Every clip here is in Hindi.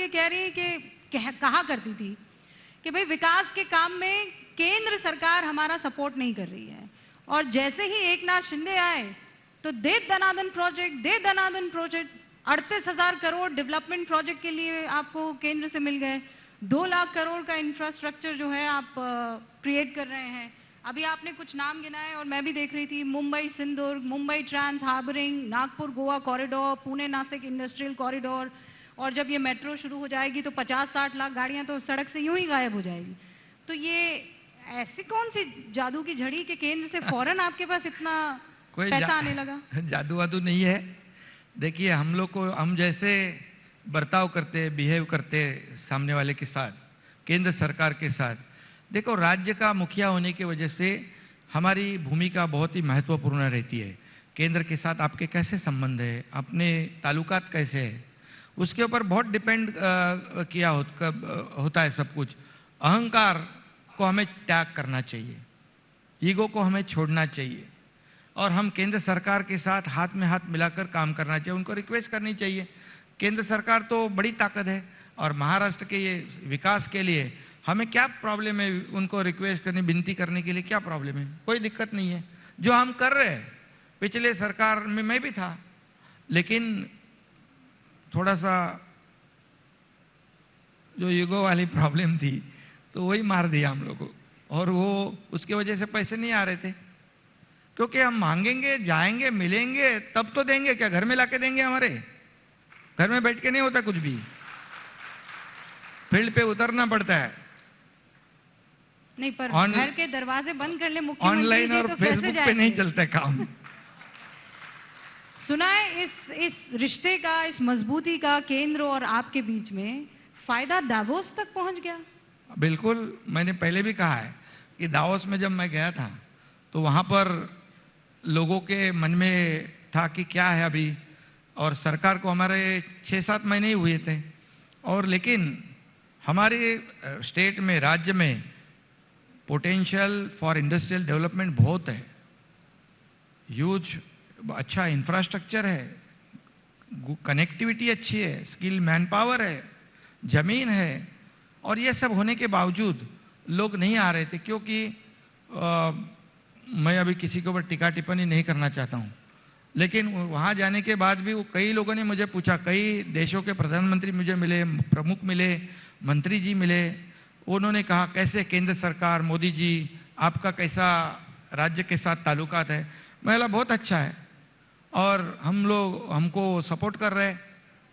कह रही कि कहा करती थी कि भाई विकास के काम में केंद्र सरकार हमारा सपोर्ट नहीं कर रही है, और जैसे ही एकनाथ शिंदे आए तो दे दनादन प्रोजेक्ट 38,000 करोड़ डेवलपमेंट प्रोजेक्ट के लिए आपको केंद्र से मिल गए। 2 लाख करोड़ का इंफ्रास्ट्रक्चर जो है आप क्रिएट कर रहे हैं। अभी आपने कुछ नाम गिनाए और मैं भी देख रही थी, Mumbai Sindhudurg, Mumbai trans harbouring, Nagpur Goa corridor, Pune Nashik industrial corridor, और जब ये मेट्रो शुरू हो जाएगी तो 50-60 लाख गाड़ियां तो सड़क से यूं ही गायब हो जाएगी। तो ये ऐसी कौन सी जादू की झड़ी कि केंद्र से फौरन आपके पास इतना पैसा आने लगा? जादू वादू नहीं है। देखिए, हम लोग को, हम जैसे बर्ताव करते, बिहेव करते सामने वाले के साथ, केंद्र सरकार के साथ, देखो राज्य का मुखिया होने की वजह से हमारी भूमिका बहुत ही महत्वपूर्ण रहती है। केंद्र के साथ आपके कैसे संबंध है, अपने ताल्लुकात कैसे है, उसके ऊपर बहुत डिपेंड किया होता है सब कुछ। अहंकार को हमें त्याग करना चाहिए, ईगो को हमें छोड़ना चाहिए, और हम केंद्र सरकार के साथ हाथ में हाथ मिलाकर काम करना चाहिए। उनको रिक्वेस्ट करनी चाहिए। केंद्र सरकार तो बड़ी ताकत है, और महाराष्ट्र के ये विकास के लिए हमें क्या प्रॉब्लम है? उनको रिक्वेस्ट करने, विनती करने के लिए क्या प्रॉब्लम है? कोई दिक्कत नहीं है। जो हम कर रहे हैं, पिछले सरकार में मैं भी था, लेकिन थोड़ा सा जो ईगो वाली प्रॉब्लम थी तो वही मार दिया हम लोग को, और वो उसकी वजह से पैसे नहीं आ रहे थे। क्योंकि हम मांगेंगे, जाएंगे, मिलेंगे, तब तो देंगे। क्या घर में लाके देंगे? हमारे घर में बैठ के नहीं होता कुछ भी, फील्ड पे उतरना पड़ता है। नहीं, पर घर के दरवाजे बंद कर ले मुख्यमंत्री, ऑनलाइन और फेसबुक पे नहीं चलता काम। सुना है इस रिश्ते का, इस मजबूती का केंद्र और आपके बीच में फायदा दावोस तक पहुंच गया। बिल्कुल, मैंने पहले भी कहा है कि दावोस में जब मैं गया था तो वहां पर लोगों के मन में था कि क्या है अभी, और सरकार को हमारे 6-7 महीने ही हुए थे, और लेकिन हमारे स्टेट में, राज्य में पोटेंशियल फॉर इंडस्ट्रियल डेवलपमेंट बहुत है। ह्यूज अच्छा इंफ्रास्ट्रक्चर है, कनेक्टिविटी अच्छी है, स्किल मैन पावर है, जमीन है, और ये सब होने के बावजूद लोग नहीं आ रहे थे। क्योंकि मैं अभी किसी के ऊपर टीका टिप्पणी नहीं करना चाहता हूं, लेकिन वहां जाने के बाद भी कई लोगों ने मुझे पूछा, कई देशों के प्रधानमंत्री मुझे मिले, प्रमुख मिले, मंत्री जी मिले। उन्होंने कहा कैसे केंद्र सरकार, मोदी जी, आपका कैसा राज्य के साथ ताल्लुकात है? मैं बोला बहुत अच्छा है, और हम लोग हमको सपोर्ट कर रहे हैं,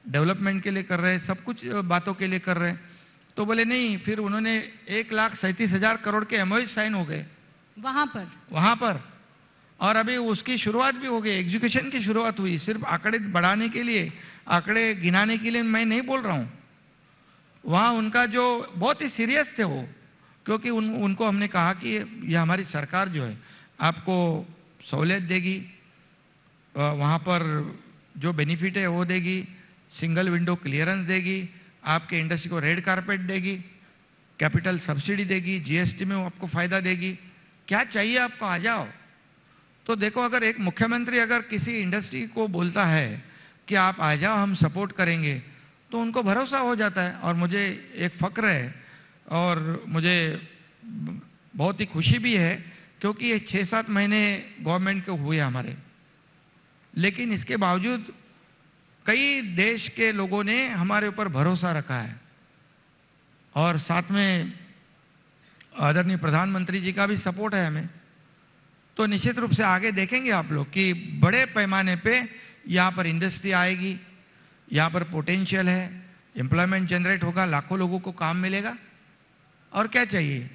डेवलपमेंट के लिए कर रहे हैं, सब कुछ बातों के लिए कर रहे हैं। तो बोले नहीं। फिर उन्होंने 1,37,000 करोड़ के एमओयू साइन हो गए वहां पर, और अभी उसकी शुरुआत भी हो गई, एग्जीक्यूशन की शुरुआत हुई। सिर्फ आंकड़े बढ़ाने के लिए, आंकड़े गिनाने के लिए मैं नहीं बोल रहा हूं। वहां उनका जो बहुत ही सीरियस थे वो, क्योंकि उनको हमने कहा कि यह हमारी सरकार जो है आपको सहूलियत देगी, वहां पर जो बेनिफिट है वो देगी, सिंगल विंडो क्लियरेंस देगी, आपके इंडस्ट्री को रेड कारपेट देगी, कैपिटल सब्सिडी देगी, जीएसटी में आपको फायदा देगी। क्या चाहिए आपको? आ जाओ। तो देखो, अगर एक मुख्यमंत्री अगर किसी इंडस्ट्री को बोलता है कि आप आ जाओ, हम सपोर्ट करेंगे, तो उनको भरोसा हो जाता है। और मुझे एक फक्र है, और मुझे बहुत ही खुशी भी है, क्योंकि ये 6-7 महीने गवर्नमेंट के हुए हमारे, लेकिन इसके बावजूद कई देश के लोगों ने हमारे ऊपर भरोसा रखा है, और साथ में आदरणीय प्रधानमंत्री जी का भी सपोर्ट है हमें। तो निश्चित रूप से आगे देखेंगे आप लोग कि बड़े पैमाने पे यहाँ पर इंडस्ट्री आएगी, यहाँ पर पोटेंशियल है, एम्प्लॉयमेंट जनरेट होगा, लाखों लोगों को काम मिलेगा, और क्या चाहिए।